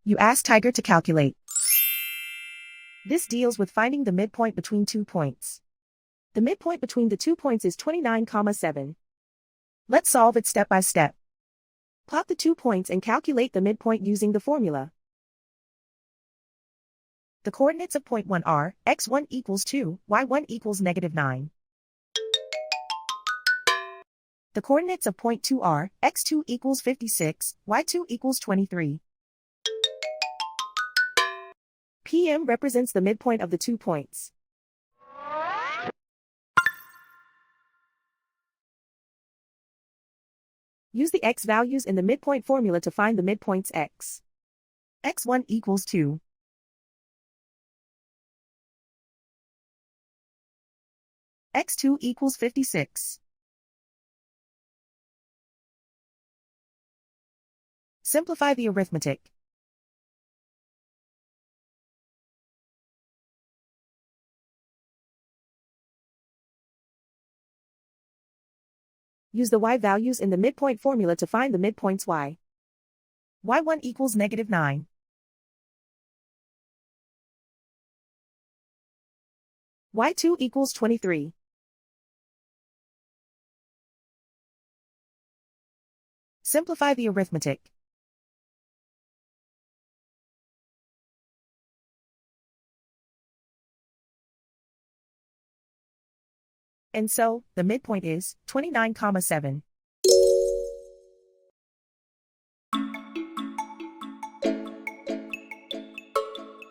You ask Tiger to calculate. This deals with finding the midpoint between 2 points. The midpoint between the 2 points is 29,7. Let's solve it step by step. Plot the 2 points and calculate the midpoint using the formula. The coordinates of point 1 are x1 equals 2, y1 equals -9. The coordinates of point 2 are x2 equals 56, y2 equals 23. PM represents the midpoint of the 2 points. Use the x values in the midpoint formula to find the midpoints x. x1 equals 2. x2 equals 56. Simplify the arithmetic. Use the y values in the midpoint formula to find the midpoints y. y1 equals -9. y2 equals 23. Simplify the arithmetic. And so, the midpoint is 29,7.